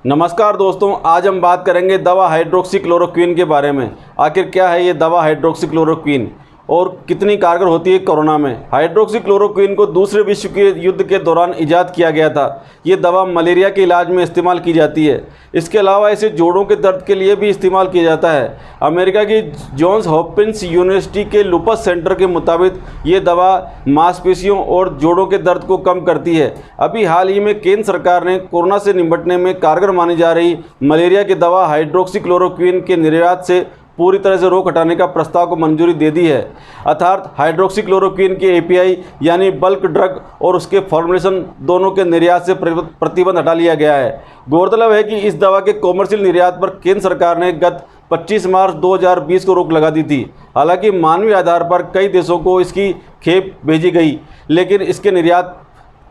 नमस्कार दोस्तों, आज हम बात करेंगे दवा हाइड्रोक्सीक्लोरोक्विन के बारे में। आखिर क्या है ये दवा हाइड्रोक्सीक्लोरोक्विन और कितनी कारगर होती है कोरोना में। हाइड्रोक्सीक्लोरोक्विन को दूसरे विश्व के युद्ध के दौरान इजाद किया गया था। ये दवा मलेरिया के इलाज में इस्तेमाल की जाती है। इसके अलावा इसे जोड़ों के दर्द के लिए भी इस्तेमाल किया जाता है। अमेरिका की जॉन्स हॉपकिंस यूनिवर्सिटी के लूपस सेंटर के मुताबिक ये दवा मांसपेशियों और जोड़ों के दर्द को कम करती है। अभी हाल ही में केंद्र सरकार ने कोरोना से निपटने में कारगर मानी जा रही मलेरिया की दवा हाइड्रोक्सीक्लोरोक्विन के निर्यात से पूरी तरह से रोक हटाने का प्रस्ताव को मंजूरी दे दी है। अर्थात हाइड्रोक्सीक्लोरोक्विन के एपीआई यानी बल्क ड्रग और उसके फॉर्मुलेशन दोनों के निर्यात से प्रतिबंध हटा लिया गया है। गौरतलब है कि इस दवा के कॉमर्शियल निर्यात पर केंद्र सरकार ने गत 25 मार्च 2020 को रोक लगा दी थी। हालांकि मानवीय आधार पर कई देशों को इसकी खेप भेजी गई, लेकिन इसके निर्यात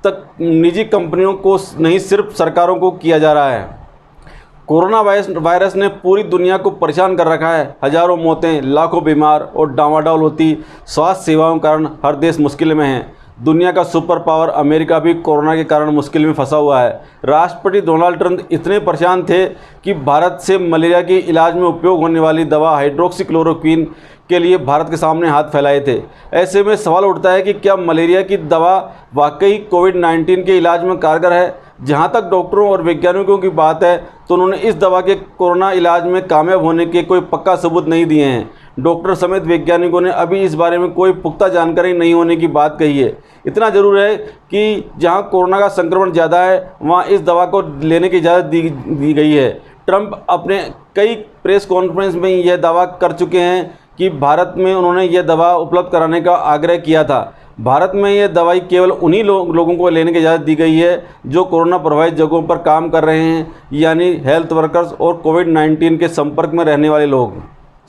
तक निजी कंपनियों को नहीं, सिर्फ सरकारों को किया जा रहा है। कोरोना वायरस ने पूरी दुनिया को परेशान कर रखा है। हजारों मौतें, लाखों बीमार और डामाडोल होती स्वास्थ्य सेवाओं के कारण हर देश मुश्किल में है। दुनिया का सुपर पावर अमेरिका भी कोरोना के कारण मुश्किल में फंसा हुआ है। राष्ट्रपति डोनाल्ड ट्रंप इतने परेशान थे कि भारत से मलेरिया के इलाज में उपयोग होने वाली दवा हाइड्रोक्सीक्लोरोक्विन के लिए भारत के सामने हाथ फैलाए थे। ऐसे में सवाल उठता है कि क्या मलेरिया की दवा वाकई कोविड-19 के इलाज में कारगर है। जहां तक डॉक्टरों और वैज्ञानिकों की बात है तो उन्होंने इस दवा के कोरोना इलाज में कामयाब होने के कोई पक्का सबूत नहीं दिए हैं। डॉक्टर समेत वैज्ञानिकों ने अभी इस बारे में कोई पुख्ता जानकारी नहीं होने की बात कही है। इतना ज़रूर है कि जहां कोरोना का संक्रमण ज़्यादा है वहां इस दवा को लेने की इजाज़त दी गई है। ट्रंप अपने कई प्रेस कॉन्फ्रेंस में यह दावा कर चुके हैं कि भारत में उन्होंने यह दवा उपलब्ध कराने का आग्रह किया था। भारत में यह दवाई केवल उन्हीं लोगों को लेने की इजाज़त दी गई है जो कोरोना प्रभावित जगहों पर काम कर रहे हैं, यानी हेल्थ वर्कर्स और कोविड-19 के संपर्क में रहने वाले लोग।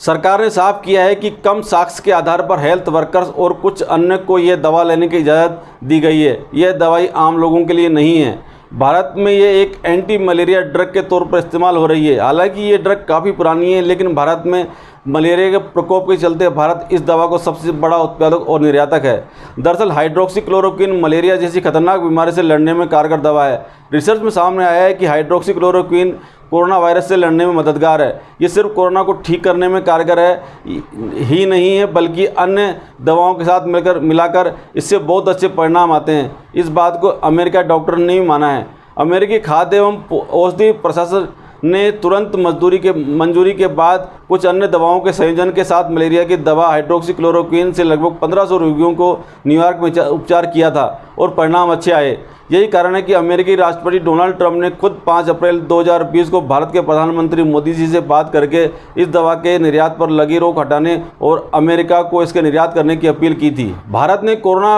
सरकार ने साफ किया है कि कम साक्ष्य के आधार पर हेल्थ वर्कर्स और कुछ अन्य को यह दवा लेने की इजाज़त दी गई है। यह दवाई आम लोगों के लिए नहीं है। भारत में ये एक एंटी मलेरिया ड्रग के तौर पर इस्तेमाल हो रही है। हालांकि ये ड्रग काफ़ी पुरानी है, लेकिन भारत में मलेरिया के प्रकोप के चलते भारत इस दवा को सबसे बड़ा उत्पादक और निर्यातक है। दरअसल हाइड्रोक्सीक्लोरोक्विन मलेरिया जैसी खतरनाक बीमारी से लड़ने में कारगर दवा है। रिसर्च में सामने आया है कि हाइड्रोक्सीक्लोरोक्विन कोरोना वायरस से लड़ने में मददगार है। ये सिर्फ कोरोना को ठीक करने में कारगर है ही नहीं है, बल्कि अन्य दवाओं के साथ मिलाकर इससे बहुत अच्छे परिणाम आते हैं। इस बात को अमेरिका डॉक्टर ने भी माना है। अमेरिकी खाद्य एवं औषधि प्रशासन ने तुरंत मंजूरी के बाद कुछ अन्य दवाओं के संयोजन के साथ मलेरिया की दवा हाइड्रोक्सीक्लोरोक्विन से लगभग 1500 रोगियों को न्यूयॉर्क में उपचार किया था और परिणाम अच्छे आए। यही कारण है कि अमेरिकी राष्ट्रपति डोनाल्ड ट्रंप ने खुद 5 अप्रैल 2020 को भारत के प्रधानमंत्री मोदी जी से बात करके इस दवा के निर्यात पर लगी रोक हटाने और अमेरिका को इसके निर्यात करने की अपील की थी। भारत ने कोरोना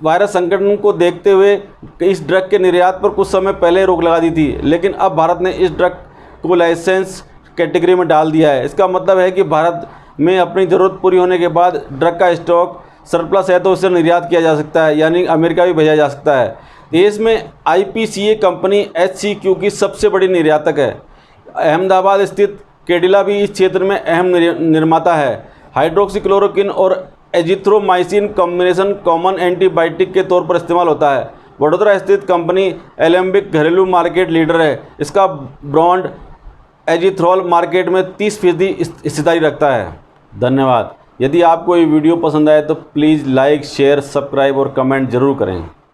वायरस संकट को देखते हुए इस ड्रग के निर्यात पर कुछ समय पहले रोक लगा दी थी, लेकिन अब भारत ने इस ड्रग को लाइसेंस कैटेगरी में डाल दिया है। इसका मतलब है कि भारत में अपनी ज़रूरत पूरी होने के बाद ड्रग का स्टॉक सरप्लस है तो उसे निर्यात किया जा सकता है, यानी अमेरिका भी भेजा जा सकता है। देश में IPCA कंपनी HCQ की सबसे बड़ी निर्यातक है। अहमदाबाद स्थित कैडिला भी इस क्षेत्र में अहम निर्माता है। हाइड्रोक्सीक्लोरोक्विन और एजिथ्रोमाइसिन कॉम्बिनेशन कॉमन एंटीबायोटिक के तौर पर इस्तेमाल होता है। वडोदरा स्थित कंपनी एलेम्बिक घरेलू मार्केट लीडर है। इसका ब्रांड एजिथ्रोल मार्केट में 30% हिस्सेदारी रखता है। धन्यवाद। यदि आपको ये वीडियो पसंद आए तो प्लीज़ लाइक, शेयर, सब्सक्राइब और कमेंट ज़रूर करें।